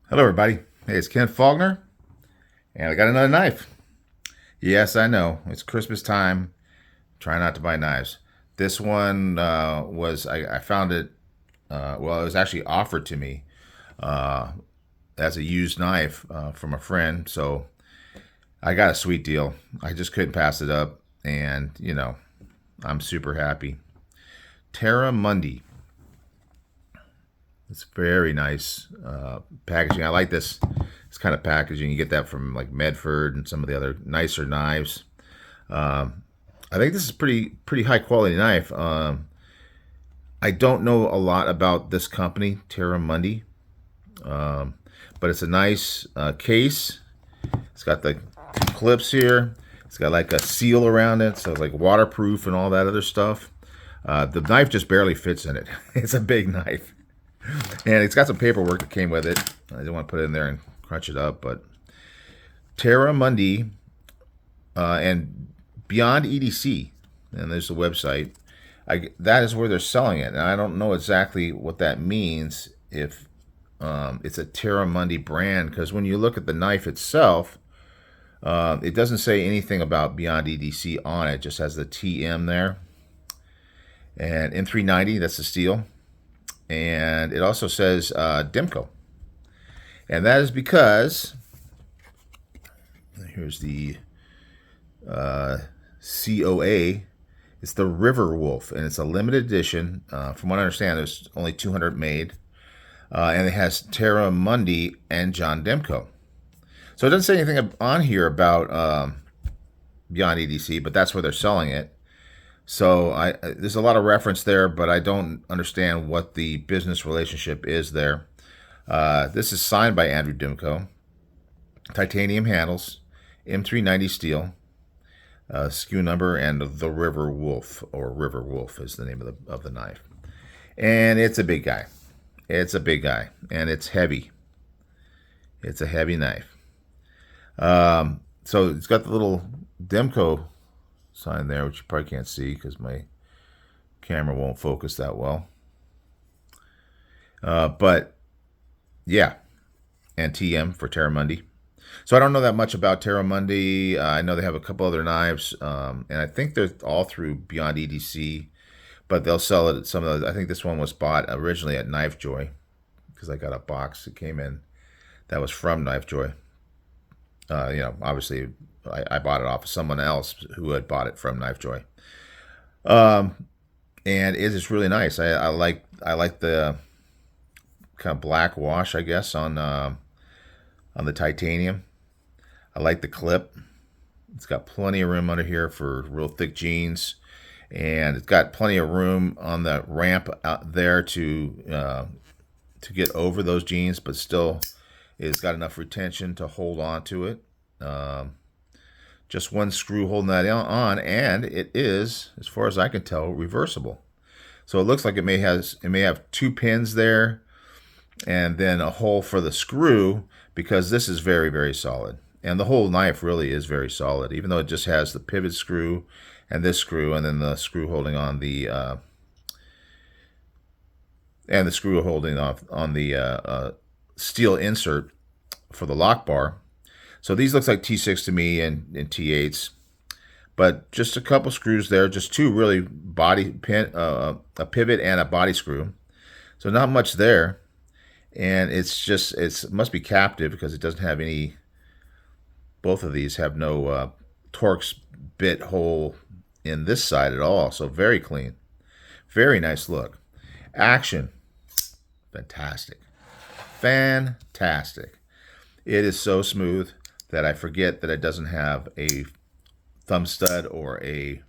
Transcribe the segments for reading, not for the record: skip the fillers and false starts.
Hello, everybody. Hey, it's Ken Faulkner, and I got another knife. Yes, I know. It's Christmas time. Try not to buy knives. This one I found it, well, it was actually offered to me uh, as a used knife from a friend. So I got a sweet deal. I just couldn't pass it up. And, I'm super happy. Terra Mundi. It's very nice packaging. I like this kind of packaging. You get that from like Medford and some of the other nicer knives. I think this is pretty high quality knife. I don't know a lot about this company, Terra Mundi, but it's a nice case. It's got the two clips here. It's got like a seal around it, so it's like waterproof and all that other stuff. The knife just barely fits in it. It's a big knife. And it's got some paperwork that came with it. I didn't want to put it in there and crunch it up, but Terra Mundi and B'yond EDC, and there's the website. That is where they're selling it, and I don't know exactly what that means. If it's a Terra Mundi brand, because when you look at the knife itself, it doesn't say anything about B'yond EDC on it. It just has the TM there, and M390. That's the steel. And it also says Demko. And that is because, here's the COA, it's the River Wolf, and it's a limited edition. From what I understand, there's only 200 made. And it has Terra Mundi and John Demko. So it doesn't say anything on here about B'yond EDC, but that's where they're selling it. So there's a lot of reference there, but I don't understand what the business relationship is there. This is signed by Andrew Demko. Titanium handles, M390 steel, SKU number, and the River Wolf, or River Wolf is the name of the knife. And it's a big guy. It's a big guy, and it's heavy. It's a heavy knife. So it's got the little Demko sign there, which you probably can't see because my camera won't focus that well. But yeah, and TM for Terra Mundi. So I don't know that much about Terra Mundi. I know they have a couple other knives, and I think they're all through B'yond EDC, but they'll sell it at some of those. I think this one was bought originally at Knife Joy because I got a box that came in that was from Knife Joy. Obviously I bought it off of someone else who had bought it from Knife Joy. And it is really nice. I like the kind of black wash, I guess, on the titanium. I like the clip. It's got plenty of room under here for real thick jeans, and it's got plenty of room on the ramp out there to get over those jeans, but still it's got enough retention to hold on to it. Just one screw holding that on, and it is, as far as I can tell, reversible. So it looks like it may have two pins there, and then a hole for the screw, because this is very, very solid. And the whole knife really is very solid, even though it just has the pivot screw and this screw, and then the screw holding on the steel insert for the lock bar. So these looks like T6 to me and T8s, but just a couple screws there, just two really body pin, a pivot and a body screw. So not much there, and it must be captive because it doesn't have any. Both of these have no Torx bit hole in this side at all. So very clean, very nice look. Action, fantastic, fantastic. It is so smooth that I forget that it doesn't have a thumb stud or a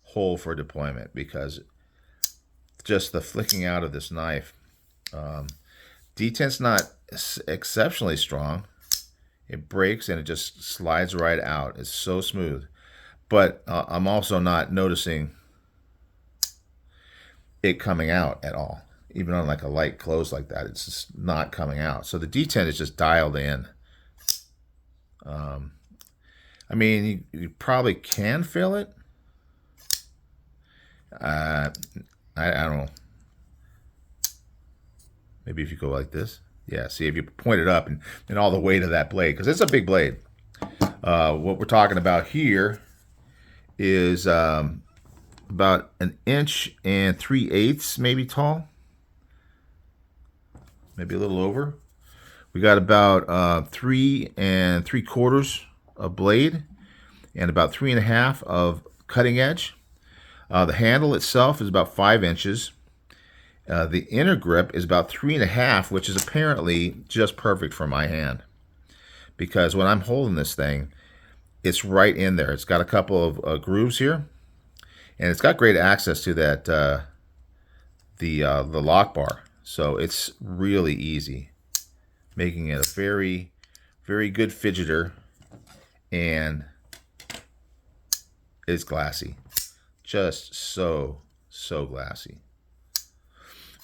hole for deployment, because just the flicking out of this knife. Detent's not exceptionally strong. It breaks and it just slides right out. It's so smooth. But I'm also not noticing it coming out at all. Even on like a light close like that, it's just not coming out. So the detent is just dialed in. I mean, you probably can feel it. I don't know. Maybe if you go like this. Yeah, see if you point it up and all the weight of that blade, because it's a big blade. What we're talking about here is about 1 3/8 maybe tall, maybe a little over. We got about 3 3/4 of blade and about 3.5 of cutting edge. The handle itself is about 5 inches. The inner grip is about 3.5, which is apparently just perfect for my hand, because when I'm holding this thing, it's right in there. It's got a couple of grooves here, and it's got great access to that the lock bar, so it's really easy, making it a very, very good fidgeter, and it's glassy, just so glassy.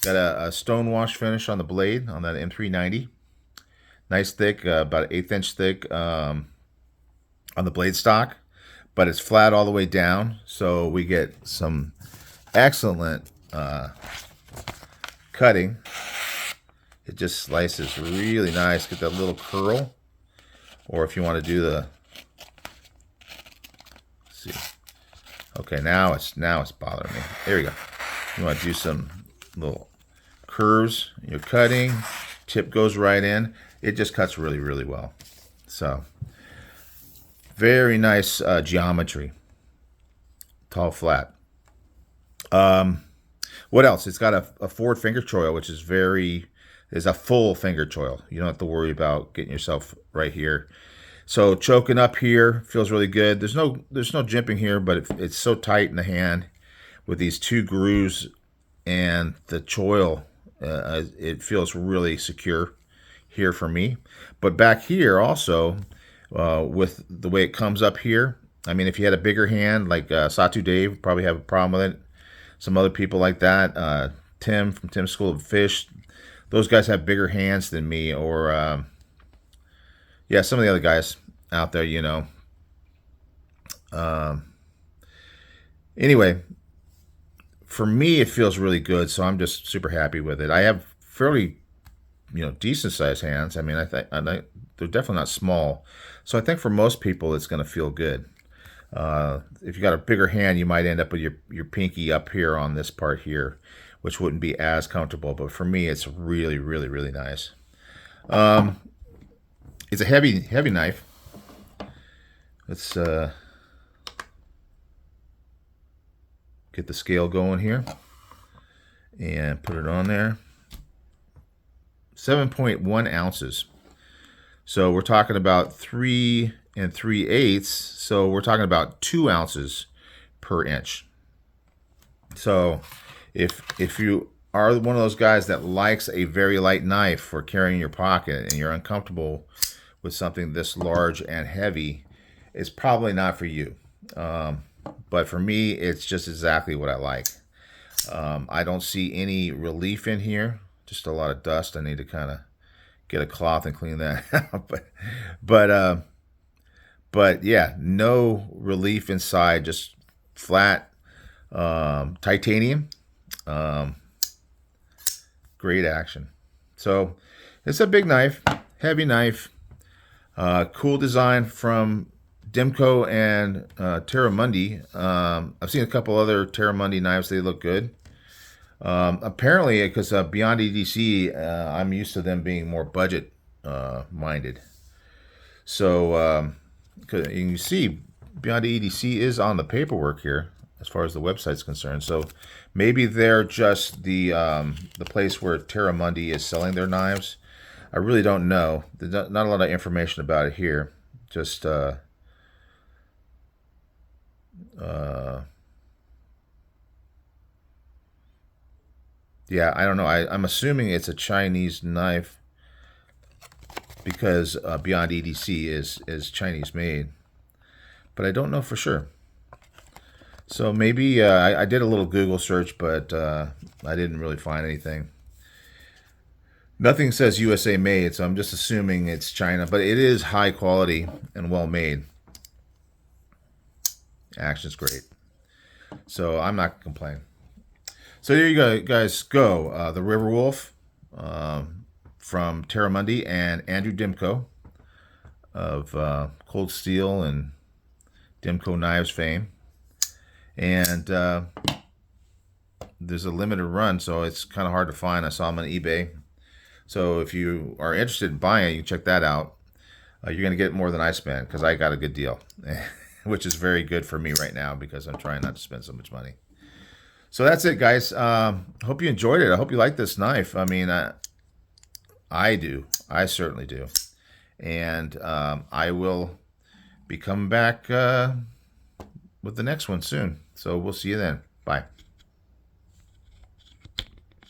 Got a stone wash finish on the blade on that M390. Nice thick, about 1/8 inch thick on the blade stock, but it's flat all the way down, so we get some excellent cutting. It just slices really nice. Get that little curl, or if you want to do the, let's see. Okay, now it's bothering me. There we go. You want to do some little curves. You're cutting, tip goes right in. It just cuts really, really well. So very nice geometry. Tall, flat. What else? It's got a forward finger choil, which is a full finger choil. You don't have to worry about getting yourself right here. So choking up here feels really good. There's no jimping here, but it's so tight in the hand with these 2 grooves and the choil. It feels really secure here for me. But back here also, with the way it comes up here, I mean, if you had a bigger hand, like Satu Dave, probably have a problem with it. Some other people like that, Tim from Tim's School of Fish, those guys have bigger hands than me, or yeah, some of the other guys out there, you know. Anyway, for me, it feels really good, so I'm just super happy with it. I have fairly, decent sized hands. I mean, I think they're definitely not small, so I think for most people, it's going to feel good. If you got a bigger hand, you might end up with your pinky up here on this part here, which wouldn't be as comfortable. But for me, it's really, really, really nice. It's a heavy knife. Let's get the scale going here and put it on there. 7.1 ounces. So we're talking about 3 3/8. So we're talking about 2 ounces per inch. So if you are one of those guys that likes a very light knife for carrying in your pocket and you're uncomfortable with something this large and heavy, it's probably not for you. But for me, it's just exactly what I like. I don't see any relief in here, just a lot of dust. I need to kind of get a cloth and clean that out. But yeah, no relief inside, just flat titanium. Great action. So it's a big knife, heavy knife, cool design from Demko and Terra Mundi. I've seen a couple other Terra Mundi knives. They look good. Apparently, because B'yond EDC, I'm used to them being more budget minded. So you can see B'yond EDC is on the paperwork here as far as the website's concerned. So maybe they're just the place where Terra Mundi is selling their knives. I really don't know. There's not a lot of information about it here. Just yeah, I don't know. I'm assuming it's a Chinese knife because B'yond EDC is Chinese made, but I don't know for sure. So maybe I did a little Google search, but I didn't really find anything. Nothing says USA made, so I'm just assuming it's China, but it is high quality and well made. Action's great, so I'm not complaining. So there you go, guys. Go the River Wolf from Terra Mundi and Andrew Demko of Cold Steel and Demko Knives fame. And there's a limited run, so it's kind of hard to find. I saw them on eBay. So if you are interested in buying it, you can check that out. You're going to get more than I spent because I got a good deal, which is very good for me right now because I'm trying not to spend so much money. So that's it, guys. Hope you enjoyed it. I hope you like this knife. I mean, I do. I certainly do. And I will be coming back with the next one soon. So we'll see you then. Bye.